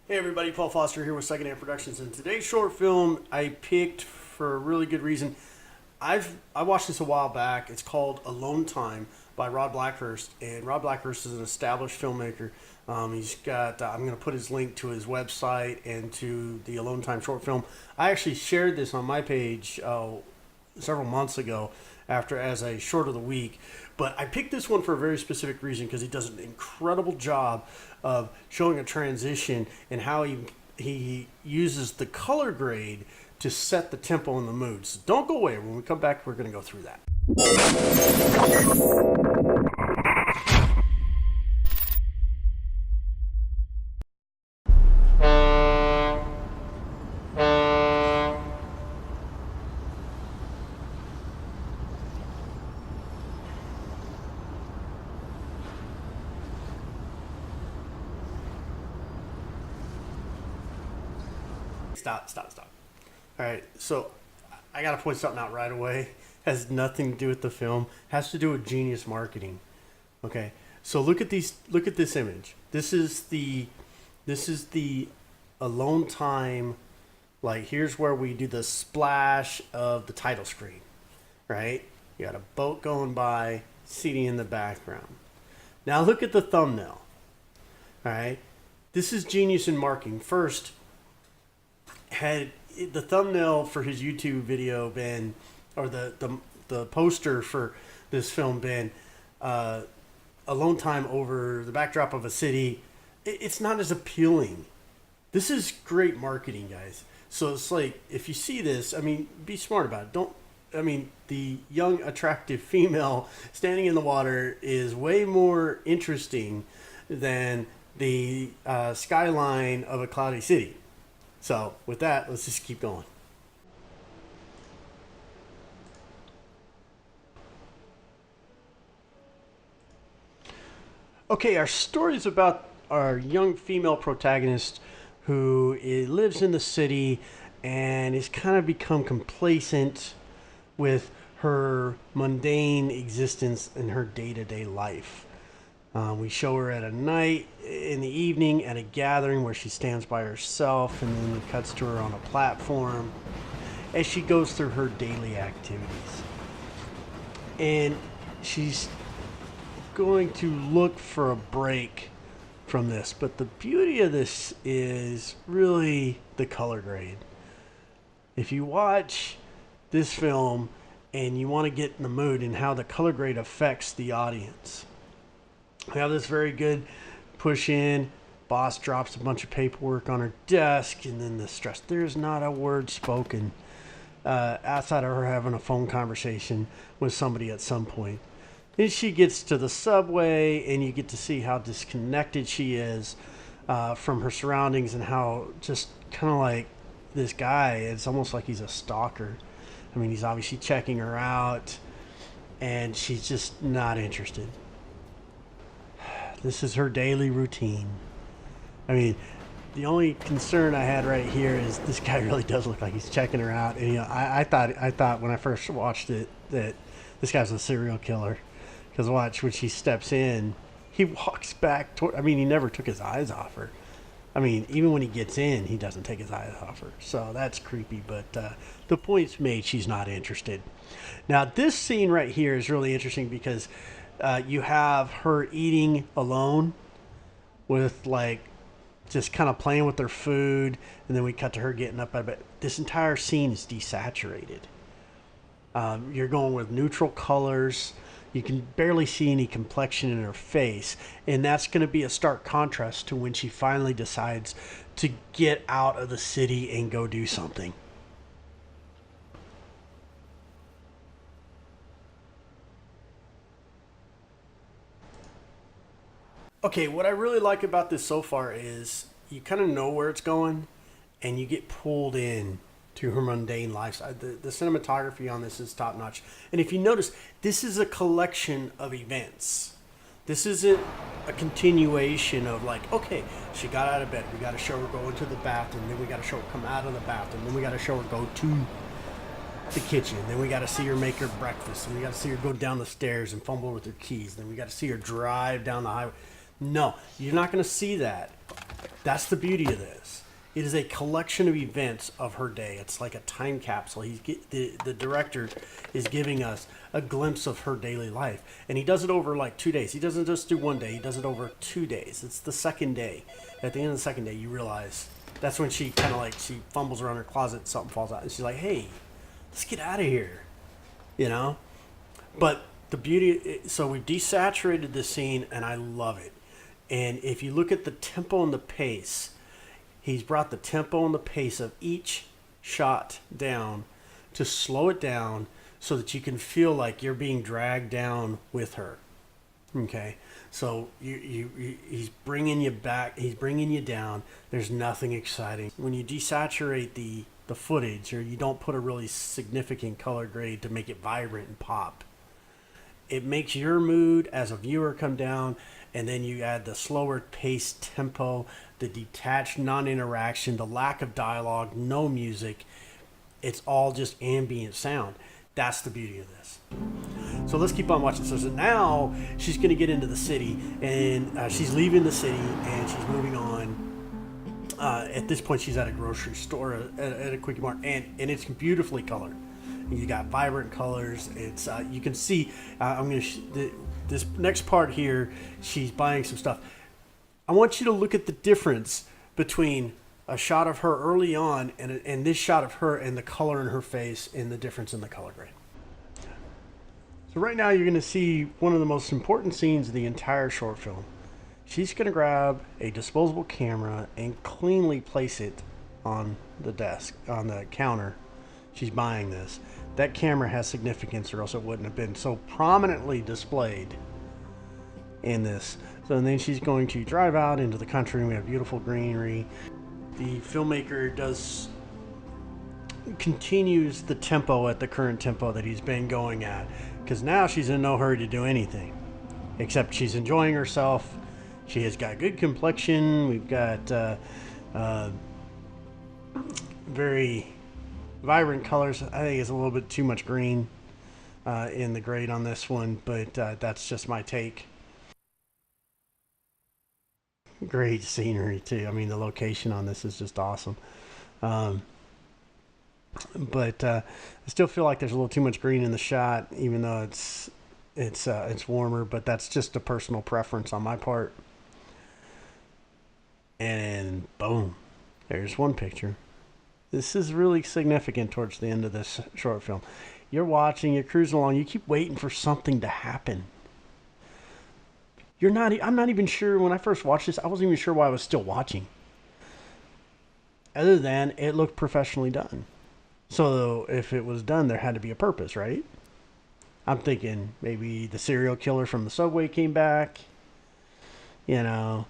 Hey everybody, Paul Foster here with Second Hand Productions, and today's short film I picked for a really good reason. I watched this a while back. It's called Alone Time by Rob Blackhurst, and Rob Blackhurst is an established filmmaker. He's got I'm going to put his link to his website and to the Alone Time short film. I actually shared this on my page several months ago as a short of the week. But I picked this one for a very specific reason because he does an incredible job of showing a transition and how he uses the color grade to set the tempo and the mood. So don't go away. When we come back, we're going to go through that. Stop. All right, so I got to point something out right away. Has nothing to do with the film. Has to do with genius marketing. Okay, so look at this image. This is the Alone Time. Like, here's where we do the splash of the title screen, right? You got a boat going by, seating in the background. Now look at the thumbnail. All right, this is genius in marketing. First, had the thumbnail for his YouTube video been, or the poster for this film been, Alone Time over the backdrop of a city, it's not as appealing. This is great marketing, guys. So it's like, if you see this, I mean, be smart about it. The young, attractive female standing in the water is way more interesting than the skyline of a cloudy city. So with that, let's just keep going. Okay, our story is about our young female protagonist who lives in the city and is kind of become complacent with her mundane existence in her day-to-day life. We show her at a night in the evening at a gathering where she stands by herself, and then it cuts to her on a platform as she goes through her daily activities. And she's going to look for a break from this, but the beauty of this is really the color grade. If you watch this film and you want to get in the mood and how the color grade affects the audience, we have this very good push in. Boss drops a bunch of paperwork on her desk, and then the stress. There's not a word spoken outside of her having a phone conversation with somebody at some point. Then she gets to the subway, and you get to see how disconnected she is from her surroundings, and how just kind of like this guy, it's almost like he's a stalker. I mean, he's obviously checking her out, and she's just not interested. This is her daily routine. I mean, the only concern I had right here is this guy really does look like he's checking her out. And I thought when I first watched it that this guy's a serial killer. Because watch, when she steps in, he walks back toward. I mean, he never took his eyes off her. I mean, even when he gets in, he doesn't take his eyes off her. So that's creepy. But the point's made. She's not interested. Now, this scene right here is really interesting because you have her eating alone with, like, just kind of playing with her food, and then we cut to her getting up out of bed. This entire scene is desaturated. You're going with neutral colors. You can barely see any complexion in her face, and that's going to be a stark contrast to when she finally decides to get out of the city and go do something. Okay, what I really like about this so far is you kind of know where it's going, and you get pulled in to her mundane lifestyle. The cinematography on this is top notch. And if you notice, this is a collection of events. This isn't a continuation of, like, okay, she got out of bed, we got to show her go into the bathroom, then we got to show her come out of the bathroom, then we got to show her go to the kitchen, then we got to see her make her breakfast, and we got to see her go down the stairs and fumble with her keys, then we got to see her drive down the highway. No, you're not going to see that. That's the beauty of this. It is a collection of events of her day. It's like a time capsule. The director is giving us a glimpse of her daily life, and he does it over like 2 days. He doesn't just do one day. He does it over 2 days. It's the second day. At the end of the second day, you realize that's when she kind of like she fumbles around her closet, something falls out, and she's like, "Hey, let's get out of here," you know. But the beauty, so we've desaturated the scene, and I love it. And if you look at the tempo and the pace, he's brought the tempo and the pace of each shot down to slow it down so that you can feel like you're being dragged down with her. Okay, so he's bringing you back. He's bringing you down. There's nothing exciting when you desaturate the footage, or you don't put a really significant color grade to make it vibrant and pop. It makes your mood as a viewer come down, and then you add the slower paced tempo, the detached non-interaction, the lack of dialogue, no music. It's all just ambient sound. That's the beauty of this. So let's keep on watching. So now she's going to get into the city, and she's leaving the city, and she's moving on. At this point, she's at a grocery store, at a Quickie Mart, and it's beautifully colored. You got vibrant colors. It's you can see. I'm gonna this next part here. She's buying some stuff. I want you to look at the difference between a shot of her early on and this shot of her, and the color in her face, and the difference in the color grade. So right now you're going to see one of the most important scenes of the entire short film. She's going to grab a disposable camera and cleanly place it on the desk, on the counter. She's buying this. That camera has significance, or else it wouldn't have been so prominently displayed in this. So then she's going to drive out into the country, and we have beautiful greenery. The filmmaker continues the tempo at the current tempo that he's been going at, because now she's in no hurry to do anything, except she's enjoying herself. She has got good complexion. We've got very vibrant colors. I think it's a little bit too much green in the grade on this one, but that's just my take. Great scenery too. I mean, the location on this is just awesome. But I still feel like there's a little too much green in the shot, even though it's warmer. But that's just a personal preference on my part. And boom, there's one picture. This is really significant towards the end of this short film. You're watching, you're cruising along, you keep waiting for something to happen. I'm not even sure, when I first watched this, I wasn't even sure why I was still watching. Other than it looked professionally done. So if it was done, there had to be a purpose, right? I'm thinking maybe the serial killer from the subway came back. You know,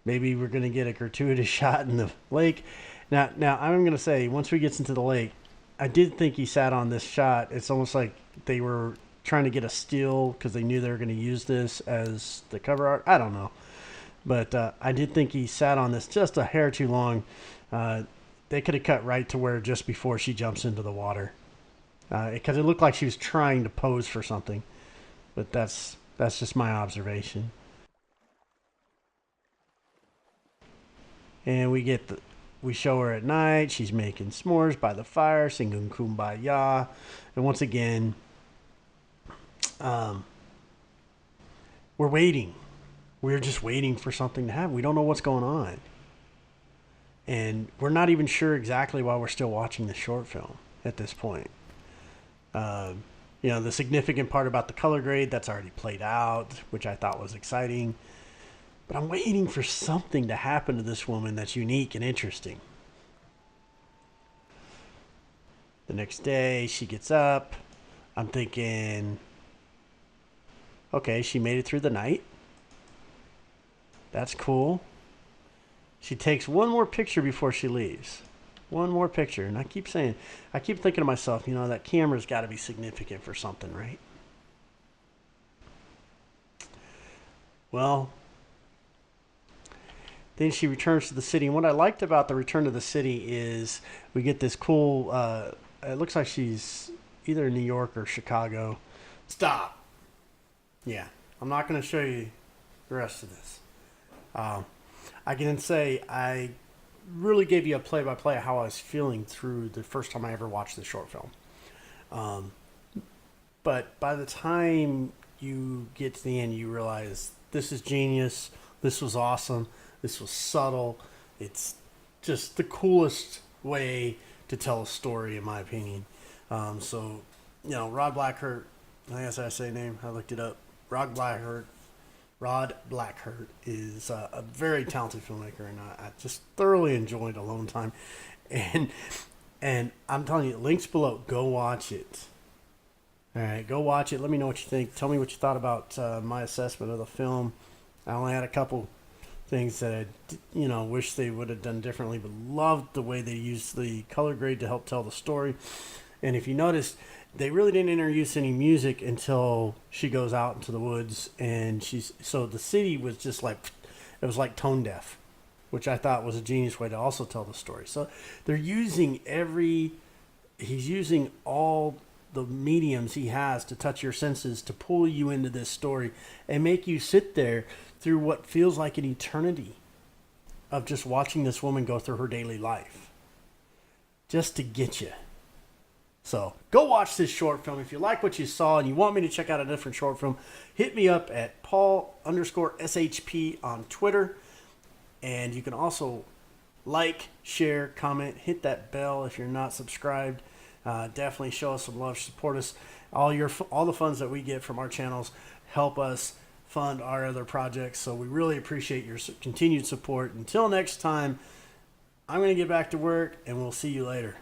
maybe we're going to get a gratuitous shot in the lake. Now I'm going to say, once we get into the lake, I did think he sat on this shot. It's almost like they were trying to get a still because they knew they were going to use this as the cover art. I don't know. But I did think he sat on this just a hair too long. They could have cut right to where just before she jumps into the water. Because it looked like she was trying to pose for something. But that's just my observation. And we show her at night. She's making s'mores by the fire, singing Kumbaya. And once again, we're waiting. We're just waiting for something to happen. We don't know what's going on. And we're not even sure exactly why we're still watching the short film at this point. The significant part about the color grade, that's already played out, which I thought was exciting. But I'm waiting for something to happen to this woman that's unique and interesting. The next day, she gets up. I'm thinking, okay, she made it through the night. That's cool. She takes one more picture before she leaves. One more picture. And I keep thinking to myself, that camera's got to be significant for something, right? Well, then she returns to the city. And what I liked about the return to the city is we get this cool, it looks like she's either in New York or Chicago. Stop. Yeah, I'm not going to show you the rest of this. I can say I really gave you a play-by-play of how I was feeling through the first time I ever watched the short film. But by the time you get to the end, you realize this is genius. This was awesome. This was subtle. It's just the coolest way to tell a story, in my opinion. So, Rod Blackhurt, I guess I say his name. I looked it up. Rod Blackhurt is a very talented filmmaker, and I just thoroughly enjoyed Alone Time. And I'm telling you, links below. Go watch it. All right, go watch it. Let me know what you think. Tell me what you thought about my assessment of the film. I only had a couple things that I, wish they would have done differently, but loved the way they used the color grade to help tell the story. And if you noticed, they really didn't introduce any music until she goes out into the woods, and so the city was just like, it was like tone deaf, which I thought was a genius way to also tell the story. So they're using he's using all the mediums he has to touch your senses to pull you into this story and make you sit there through what feels like an eternity of just watching this woman go through her daily life just to get you. So go watch this short film. If you like what you saw and you want me to check out a different short film, hit me up at Paul_SHP on Twitter. And you can also like, share, comment, hit that bell if you're not subscribed. Definitely show us some love, support us. All the funds that we get from our channels help us fund our other projects. So we really appreciate your continued support. Until next time, I'm going to get back to work, and we'll see you later.